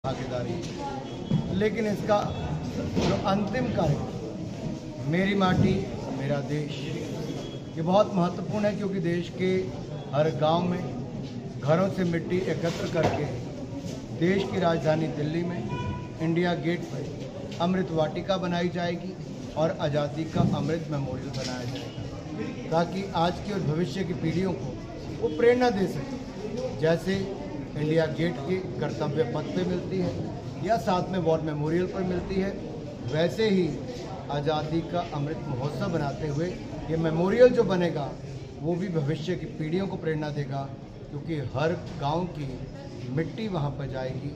भागीदारी, लेकिन इसका जो अंतिम कार्य मेरी माटी मेरा देश, ये बहुत महत्वपूर्ण है, क्योंकि देश के हर गांव में घरों से मिट्टी एकत्र करके देश की राजधानी दिल्ली में इंडिया गेट पर अमृत वाटिका बनाई जाएगी और आज़ादी का अमृत मेमोरियल बनाया जाएगा, ताकि आज की और भविष्य की पीढ़ियों को वो प्रेरणा दे सके। जैसे इंडिया गेट की कर्तव्य पथ पे मिलती है या साथ में वॉर मेमोरियल पर मिलती है, वैसे ही आज़ादी का अमृत महोत्सव बनाते हुए ये मेमोरियल जो बनेगा वो भी भविष्य की पीढ़ियों को प्रेरणा देगा, क्योंकि हर गांव की मिट्टी वहां पर जाएगी,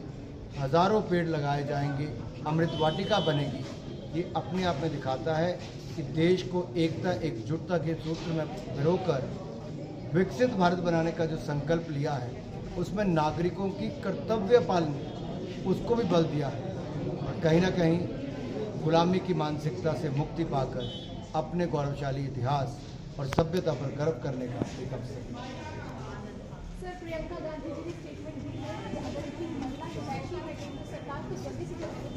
हज़ारों पेड़ लगाए जाएंगे, अमृत वाटिका बनेगी। ये अपने आप में दिखाता है कि देश को एकता एकजुटता के सूत्र में पिरोकर विकसित भारत बनाने का जो संकल्प लिया है, उसमें नागरिकों की कर्तव्य पालन उसको भी बल दिया है और कहीं ना कहीं गुलामी की मानसिकता से मुक्ति पाकर अपने गौरवशाली इतिहास और सभ्यता पर गर्व करने का एक अवसर। सर, प्रियंका गांधी जी की स्टेटमेंट दी है कि अगर इतनी महिला की फैसला है केंद्र सरकार को जल्दी से जल्दी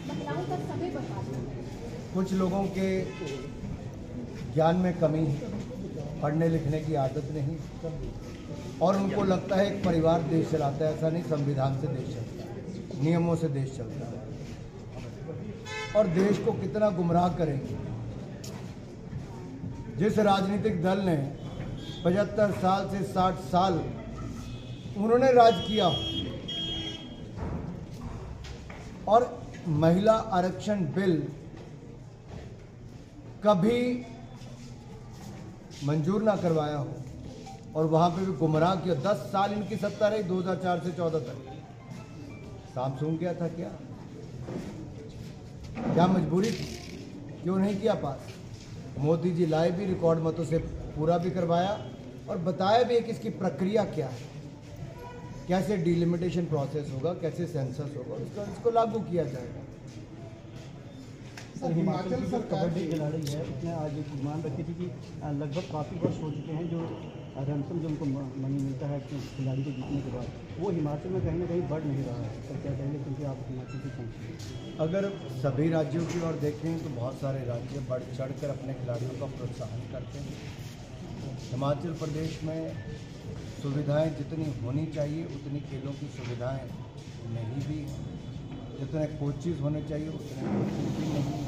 महिलाओं का समय बर्बाद है। कुछ लोगों के ज्ञान में कमी, पढ़ने लिखने की आदत नहीं, और उनको लगता है एक परिवार देश चलाता है। ऐसा नहीं, संविधान से देश चलता है, नियमों से देश चलता है। और देश को कितना गुमराह करेंगे। जिस राजनीतिक दल ने 75 साल से 60 साल उन्होंने राज किया और महिला आरक्षण बिल कभी मंजूर ना करवाया हो और वहां पे भी गुमराह किया। 10 साल इनकी सत्ता रही, 2004 से 14 तक। सामसूंग क्या था? क्या मजबूरी थी? क्यों नहीं किया पास? मोदी जी लाए भी, रिकॉर्ड मतों से पूरा भी करवाया और बताया भी कि इसकी प्रक्रिया क्या है, कैसे डिलिमिटेशन प्रोसेस होगा, कैसे सेंसस होगा, इसको लागू किया जाएगा। सर, हिमाचल सर कबड्डी खिलाड़ी है, उसने आज एक डिमांड रखी थी कि लगभग काफ़ी वर्ष हो चुके हैं जो रैंसम जो उनको मनी मिलता है खिलाड़ी को जीतने के बाद, वो हिमाचल में कहीं ना कहीं बढ़ नहीं रहा है। सर क्या कहेंगे, क्योंकि आप हिमाचल से पहुँचे? अगर सभी राज्यों की ओर देखें तो बहुत सारे राज्य बढ़ चढ़ कर अपने खिलाड़ियों का प्रोत्साहन करते हैं। हिमाचल प्रदेश में सुविधाएं जितनी होनी चाहिए उतनी खेलों की सुविधाएं नहीं भी, जितने कोचिज़ होने चाहिए उतने कोचिज़ भी नहीं,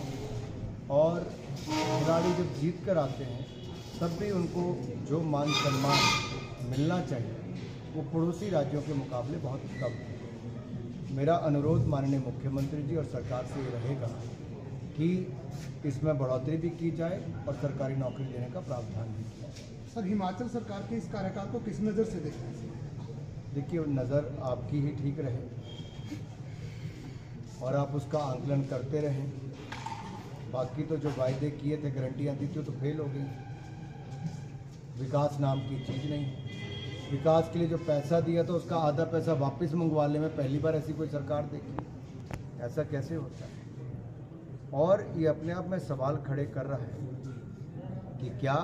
और खिलाड़ी जब जीत कर आते हैं तब भी उनको जो मान सम्मान मिलना चाहिए वो पड़ोसी राज्यों के मुकाबले बहुत कम है। मेरा अनुरोध माननीय मुख्यमंत्री जी और सरकार से ये रहेगा कि इसमें बढ़ोतरी भी की जाए और सरकारी नौकरी देने का प्रावधान भी किया जाए। सर, हिमाचल सरकार के इस कार्यकाल को किस नज़र से देखते हैं? देखिए, नज़र आपकी ही ठीक रहे और आप उसका आंकलन करते रहें। बाकी तो जो वायदे किए थे, गारंटियाँ दी थी, तो फेल हो गई। विकास नाम की चीज़ नहीं। विकास के लिए जो पैसा दिया था उसका आधा पैसा वापस मंगवाने में पहली बार ऐसी कोई सरकार देखी। ऐसा कैसे होता है? और ये अपने आप में सवाल खड़े कर रहा है कि क्या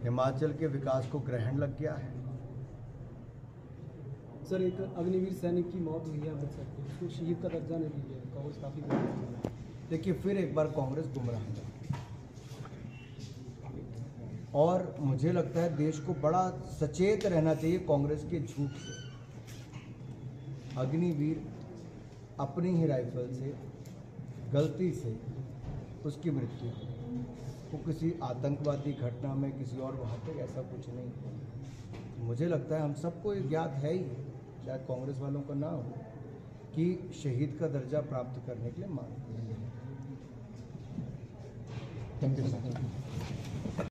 हिमाचल के विकास को ग्रहण लग गया है? सर, एक अग्निवीर सैनिक की मौत हुई है अमृतसर में, उसको शहीद का दर्जा नहीं दिया, कांग्रेस काफ़ी। देखिए, फिर एक बार कांग्रेस गुमराह है और मुझे लगता है देश को बड़ा सचेत रहना चाहिए कांग्रेस के झूठ से। अग्निवीर अपनी ही राइफल से गलती से उसकी मृत्यु, वो किसी आतंकवादी घटना में, किसी और वहाँ पे ऐसा कुछ नहीं। मुझे लगता है हम सबको ये ज्ञात है ही, शायद कांग्रेस वालों को ना हो, कि शहीद का दर्जा प्राप्त करने के लिए मांग। Thank you sir.